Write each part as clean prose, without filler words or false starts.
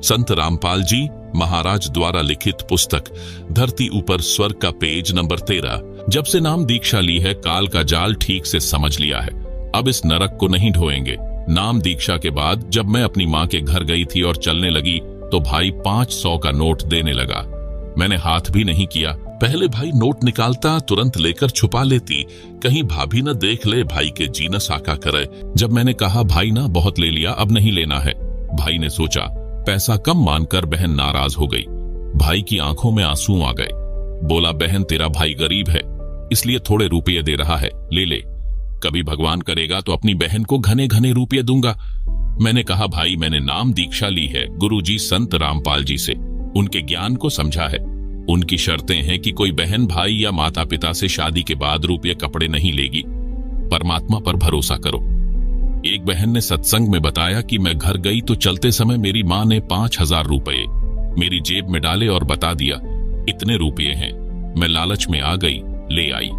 संत रामपाल जी महाराज द्वारा लिखित पुस्तक धरती ऊपर स्वर्ग का पेज नंबर 13। जब से नाम दीक्षा ली है, काल का जाल ठीक से समझ लिया है। अब इस नरक को नहीं ढोएंगे। नाम दीक्षा के बाद जब मैं अपनी माँ के घर गई थी और चलने लगी तो भाई 500 का नोट देने लगा। मैंने हाथ भी नहीं किया। पहले भाई नोट निकालता, तुरंत लेकर छुपा लेती, कहीं भाभी न देख ले, भाई के जी न साका करे। जब मैंने कहा भाई ना बहुत ले लिया, अब नहीं लेना है, भाई ने सोचा पैसा कम मानकर बहन नाराज हो गई। भाई की आंखों में आंसू आ गए। बोला बहन तेरा भाई गरीब है इसलिए थोड़े रुपये दे रहा है, ले ले, कभी भगवान करेगा तो अपनी बहन को घने घने रुपये दूंगा। मैंने कहा भाई मैंने नाम दीक्षा ली है गुरुजी संत रामपाल जी से, उनके ज्ञान को समझा है। उनकी शर्तें हैं कि कोई बहन भाई या माता पिता से शादी के बाद रुपये कपड़े नहीं लेगी। परमात्मा पर भरोसा करो। एक बहन ने सत्संग में बताया कि मैं घर गई तो चलते समय मेरी माँ ने 5000 रुपये मेरी जेब में डाले और बता दिया इतने रुपये हैं। मैं लालच में आ गई, ले आई।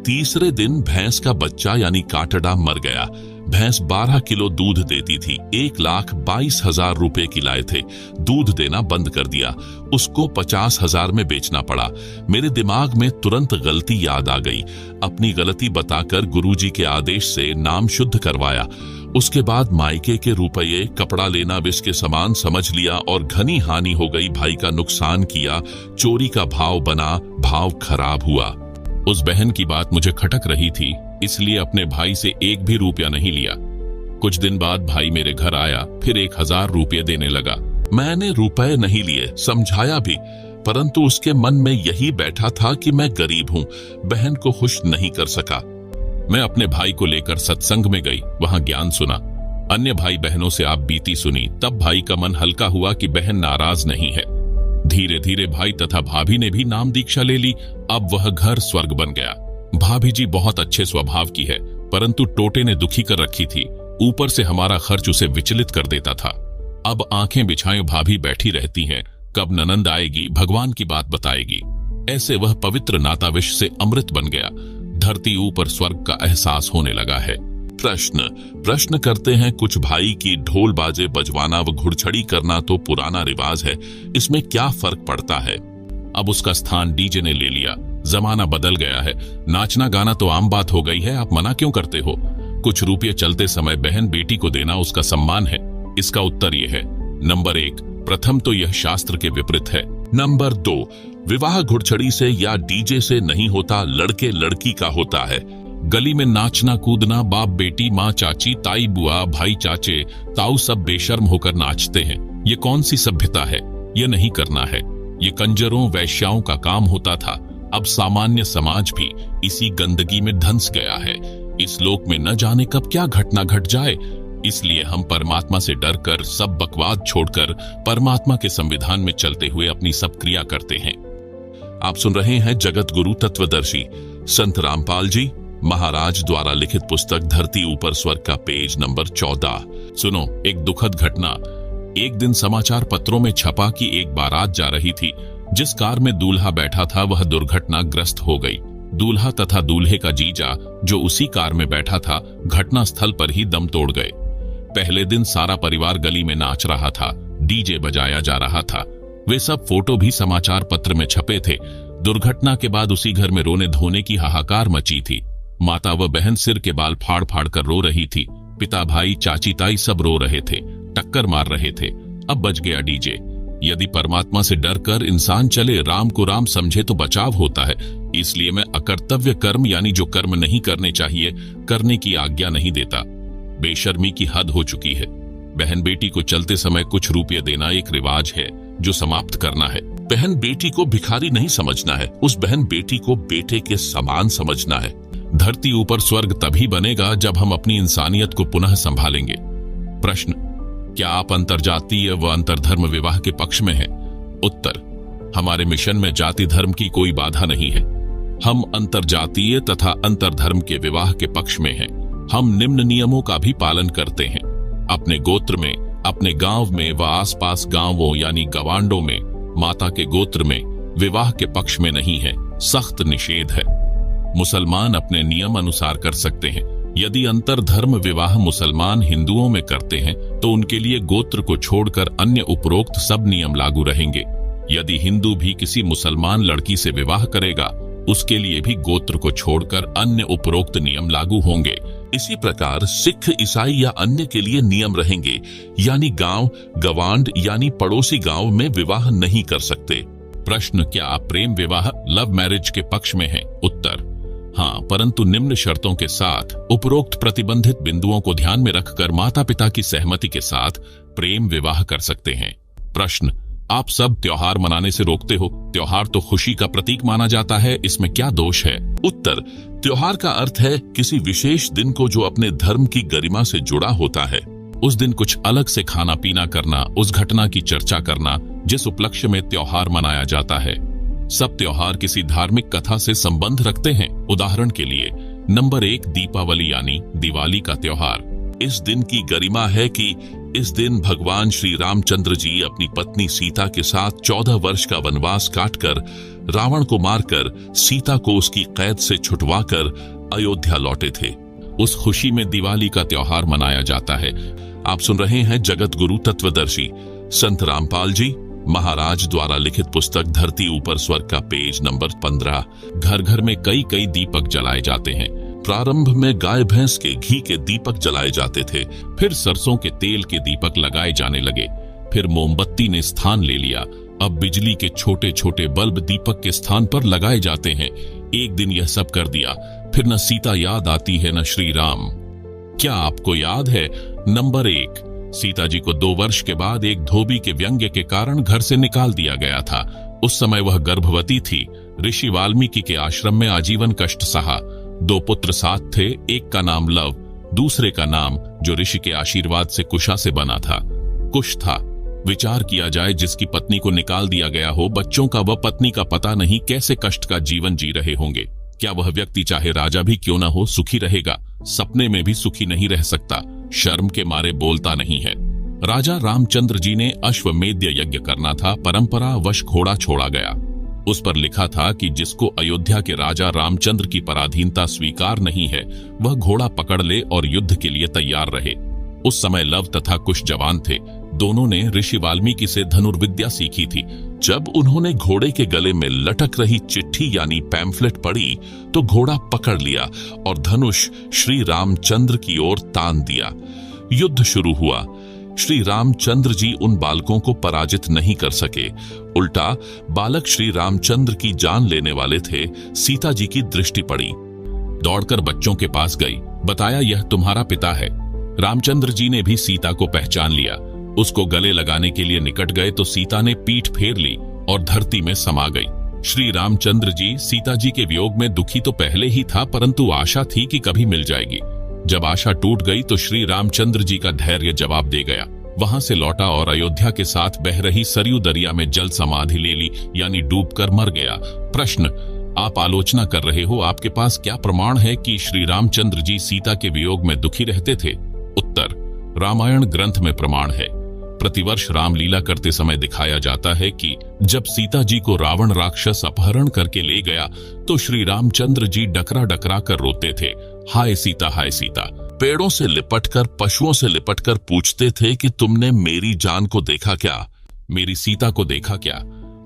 तीसरे दिन भैंस का बच्चा यानी काटड़ा मर गया। भैंस 12 किलो दूध देती थी। 1,22,000 रुपए की लाए थे। दूध देना बंद कर दिया। उसको 50,000 में बेचना पड़ा। मेरे दिमाग में तुरंत गलती याद आ गई। अपनी गलती बताकर गुरुजी के आदेश से नाम शुद्ध करवाया। उसके बाद मायके के रुपये कपड़ा लेना विष के समान समझ लिया और घनी हानि हो गई। भाई का नुकसान किया, चोरी का भाव बना, भाव खराब हुआ। उस बहन की बात मुझे खटक रही थी, इसलिए अपने भाई से एक भी रुपया नहीं लिया। कुछ दिन बाद भाई मेरे घर आया, फिर 1,000 रुपये देने लगा। मैंने रुपए नहीं लिए, समझाया भी, परंतु उसके मन में यही बैठा था कि मैं गरीब हूँ, बहन को खुश नहीं कर सका। मैं अपने भाई को लेकर सत्संग में गई, वहां ज्ञान सुना। अन्य भाई बहनों से आप बीती सुनी। तब भाई का मन हल्का हुआ कि बहन नाराज नहीं है। धीरे धीरे भाई तथा भाभी ने भी नाम दीक्षा ले ली। अब वह घर स्वर्ग बन गया। भाभी जी बहुत अच्छे स्वभाव की है, परंतु टोटे ने दुखी कर रखी थी। ऊपर से हमारा खर्च उसे विचलित कर देता था। अब आंखें बिछाए भाभी बैठी रहती हैं, कब ननंद आएगी, भगवान की बात बताएगी। ऐसे वह पवित्र नाता विष से अमृत बन गया। धरती ऊपर स्वर्ग का एहसास होने लगा है। प्रश्न करते हैं कुछ भाई की ढोल बाजे बजवाना व घुड़छड़ी करना तो पुराना रिवाज है, इसमें क्या फर्क पड़ता है। अब उसका स्थान डीजे ने ले लिया। जमाना बदल गया है, नाचना गाना तो आम बात हो गई है, आप मना क्यों करते हो। कुछ रुपये चलते समय बहन बेटी को देना उसका सम्मान है। इसका उत्तर यह है, नंबर 1, प्रथम तो यह शास्त्र के विपरीत है। नंबर 2, विवाह घुड़छड़ी से या डीजे से नहीं होता, लड़के लड़की का होता है। गली में नाचना कूदना, बाप बेटी, माँ चाची, ताई बुआ, भाई चाचे, ताऊ सब बेशर्म होकर नाचते हैं। ये कौन सी सभ्यता है, ये नहीं करना है। ये कंजरों वैश्याओं का काम होता था। अब सामान्य समाज भी इसी गंदगी में धंस गया है। इस लोक में न जाने कब क्या घटना घट जाए, इसलिए हम परमात्मा से डरकर सब बकवाद छोड़कर परमात्मा के संविधान में चलते हुए अपनी सब क्रिया करते हैं। आप सुन रहे हैं जगत गुरु तत्वदर्शी संत रामपाल जी महाराज द्वारा लिखित पुस्तक धरती ऊपर स्वर्ग का पेज नंबर 14। सुनो एक दुखद घटना। एक दिन समाचार पत्रों में छपा कि एक बारात जा रही थी। जिस कार में दूल्हा बैठा था वह दुर्घटनाग्रस्त हो गई। दूल्हा तथा दूल्हे का जीजा जो उसी कार में बैठा था घटना स्थल पर ही दम तोड़ गए। पहले दिन सारा परिवार गली में नाच रहा था, डीजे बजाया जा रहा था। वे सब फोटो भी समाचार पत्र में छपे थे। दुर्घटना के बाद उसी घर में रोने धोने की हाहाकार मची थी। माता व बहन सिर के बाल फाड़ फाड़ कर रो रही थी। पिता भाई चाची ताई सब रो रहे थे, टक्कर मार रहे थे। अब बच गया डीजे। यदि परमात्मा से डरकर इंसान चले, राम को राम समझे तो बचाव होता है। इसलिए मैं अकर्तव्य कर्म यानी जो कर्म नहीं करने चाहिए करने की आज्ञा नहीं देता। बेशर्मी की हद हो चुकी है। बहन बेटी को चलते समय कुछ रुपये देना एक रिवाज है जो समाप्त करना है। बहन बेटी को भिखारी नहीं समझना है, उस बहन बेटी को बेटे के समान समझना है। धरती ऊपर स्वर्ग तभी बनेगा जब हम अपनी इंसानियत को पुनः संभालेंगे। प्रश्न, क्या आप अंतरजातीय व अंतरधर्म विवाह के पक्ष में हैं? उत्तर, हमारे मिशन में जाति धर्म की कोई बाधा नहीं है। हम अंतरजातीय तथा अंतरधर्म के विवाह के पक्ष में हैं। हम निम्न नियमों का भी पालन करते हैं। अपने गोत्र में, अपने गांव में व आसपास गांवों यानी गवांडों में, माता के गोत्र में विवाह के पक्ष में नहीं है। सख्त निषेध है। मुसलमान अपने नियम अनुसार कर सकते हैं, यदि अंतरधर्म विवाह मुसलमान हिंदुओं में करते हैं तो उनके लिए गोत्र को छोड़कर अन्य उपरोक्त सब नियम लागू रहेंगे। यदि हिंदू भी किसी मुसलमान लड़की से विवाह करेगा, उसके लिए भी गोत्र को छोड़कर अन्य उपरोक्त नियम लागू होंगे। इसी प्रकार सिख, ईसाई या अन्य के लिए नियम रहेंगे, यानी गांव, गवांड यानी पड़ोसी गांव में विवाह नहीं कर सकते। प्रश्न, क्या आप प्रेम विवाह, लव मैरिज के पक्ष में हैं? उत्तर, हाँ, परंतु निम्न शर्तों के साथ। उपरोक्त प्रतिबंधित बिंदुओं को ध्यान में रखकर माता पिता की सहमति के साथ प्रेम विवाह कर सकते हैं। प्रश्न, आप सब त्योहार मनाने से रोकते हो। त्योहार तो खुशी का प्रतीक माना जाता है, इसमें क्या दोष है? उत्तर, त्योहार का अर्थ है किसी विशेष दिन को जो अपने धर्म की गरिमा से जुड़ा होता है। उस दिन कुछ अलग से खाना पीना करना, उस घटना की चर्चा करना जिस उपलक्ष्य में त्योहार मनाया जाता है। सब त्योहार किसी धार्मिक कथा से संबंध रखते हैं। उदाहरण के लिए नंबर 1, दीपावली यानी दिवाली का त्योहार। इस दिन की गरिमा है कि इस दिन भगवान श्री रामचंद्र जी अपनी पत्नी सीता के साथ 14 वर्ष का वनवास काटकर रावण को मारकर सीता को उसकी कैद से छुटवाकर अयोध्या लौटे थे। उस खुशी में दिवाली का त्योहार मनाया जाता है। आप सुन रहे हैं जगत गुरु तत्वदर्शी संत रामपाल जी महाराज द्वारा लिखित पुस्तक धरती ऊपर स्वर्ग का पेज नंबर 15। घर घर में कई कई दीपक जलाए जाते हैं। प्रारंभ में गाय भैंस के घी के दीपक जलाए जाते थे, फिर सरसों के तेल के दीपक लगाए जाने लगे, फिर मोमबत्ती ने स्थान ले लिया। अब बिजली के छोटे छोटे बल्ब दीपक के स्थान पर लगाए जाते हैं। एक दिन यह सब कर दिया, फिर न सीता याद आती है न श्री राम। क्या आपको याद है? नंबर 1, सीता जी को 2 वर्ष के बाद एक धोबी के व्यंग्य के कारण घर से निकाल दिया गया था। उस समय वह गर्भवती थी। ऋषि वाल्मीकि के आश्रम में आजीवन कष्ट सहा। 2 पुत्र साथ थे, एक का नाम लव, दूसरे का नाम जो ऋषि के आशीर्वाद से कुशा से बना था, कुश था। विचार किया जाए, जिसकी पत्नी को निकाल दिया गया हो, बच्चों का व पत्नी का पता नहीं, कैसे कष्ट का जीवन जी रहे होंगे। क्या वह व्यक्ति चाहे राजा भी क्यों न हो सुखी रहेगा? सपने में भी सुखी नहीं रह सकता, शर्म के मारे बोलता नहीं है। राजा रामचंद्र जी ने अश्वमेध यज्ञ करना था, परंपरा वश घोड़ा छोड़ा गया। उस पर लिखा था कि जिसको अयोध्या के राजा रामचंद्र की पराधीनता स्वीकार नहीं है, वह घोड़ा पकड़ ले और युद्ध के लिए तैयार रहे। उस समय लव तथा कुश जवान थे। दोनों ने ऋषि वाल्मीकि से धनुर्विद्या सीखी थी। जब उन्होंने घोड़े के गले में लटक रही चिट्ठी यानी पैम्फलेट पढ़ी तो घोड़ा पकड़ लिया और धनुष श्री रामचंद्र की ओर तान दिया। युद्ध शुरू हुआ। श्री रामचंद्र जी उन बालकों को पराजित नहीं कर सके। उल्टा बालक श्री रामचंद्र की जान लेने वाले थे। सीता जी की दृष्टि पड़ी, दौड़कर बच्चों के पास गई, बताया यह तुम्हारा पिता है। रामचंद्र जी ने भी सीता को पहचान लिया। उसको गले लगाने के लिए निकट गए तो सीता ने पीठ फेर ली और धरती में समा गई। श्री रामचंद्र जी सीता जी के वियोग में दुखी तो पहले ही था, परंतु आशा थी कि कभी मिल जाएगी। जब आशा टूट गई तो श्री रामचंद्र जी का धैर्य जवाब दे गया। वहां से लौटा और अयोध्या के साथ बह रही सरयू दरिया में जल समाधि ले ली, यानी डूबकर मर गया। प्रश्न, आप आलोचना कर रहे हो, आपके पास क्या प्रमाण है कि श्री रामचंद्र जी सीता के वियोग में दुखी रहते थे? उत्तर, रामायण ग्रंथ में प्रमाण है। प्रतिवर्ष रामलीला करते समय दिखाया जाता है कि जब सीता जी को रावण राक्षस अपहरण करके ले गया तो श्री रामचंद्र जी डकरा डकरा कर रोते थे, हाय सीता हाय सीता। पेड़ों से लिपटकर, पशुओं से लिपटकर पूछते थे कि तुमने मेरी जान को देखा क्या, मेरी सीता को देखा क्या?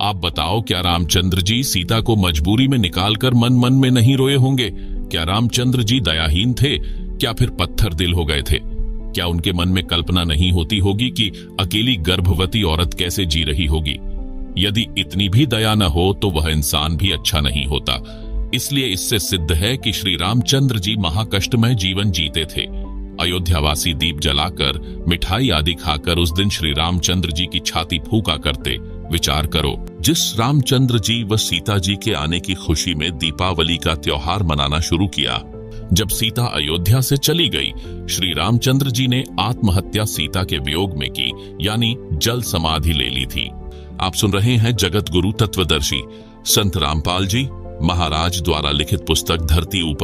आप बताओ, क्या रामचंद्र जी सीता को मजबूरी में निकालकर मन मन में नहीं रोए होंगे? क्या रामचंद्र जी दयाहीन थे? क्या फिर पत्थर दिल हो गए थे? क्या उनके मन में कल्पना नहीं होती होगी कि अकेली गर्भवती औरत कैसे जी रही होगी? यदि इतनी भी दया न हो तो वह इंसान भी अच्छा नहीं होता। इसलिए इससे सिद्ध है कि श्री रामचंद्र जी महाकष्टमय जीवन जीते थे। अयोध्यावासी दीप जलाकर, मिठाई आदि खाकर उस दिन श्री रामचंद्र जी की छाती फूका करते। विचार करो, जिस रामचंद्र जी व सीता जी के आने की खुशी में दीपावली का त्योहार मनाना शुरू किया, जब सीता अयोध्या से चली गई, श्री रामचंद्र जी ने आत्महत्या सीता के वियोग में की, यानी जल समाधि ले ली थी। आप सुन रहे हैं जगत गुरु तत्वदर्शी संत रामपाल जी महाराज द्वारा लिखित पुस्तक धरती ऊपर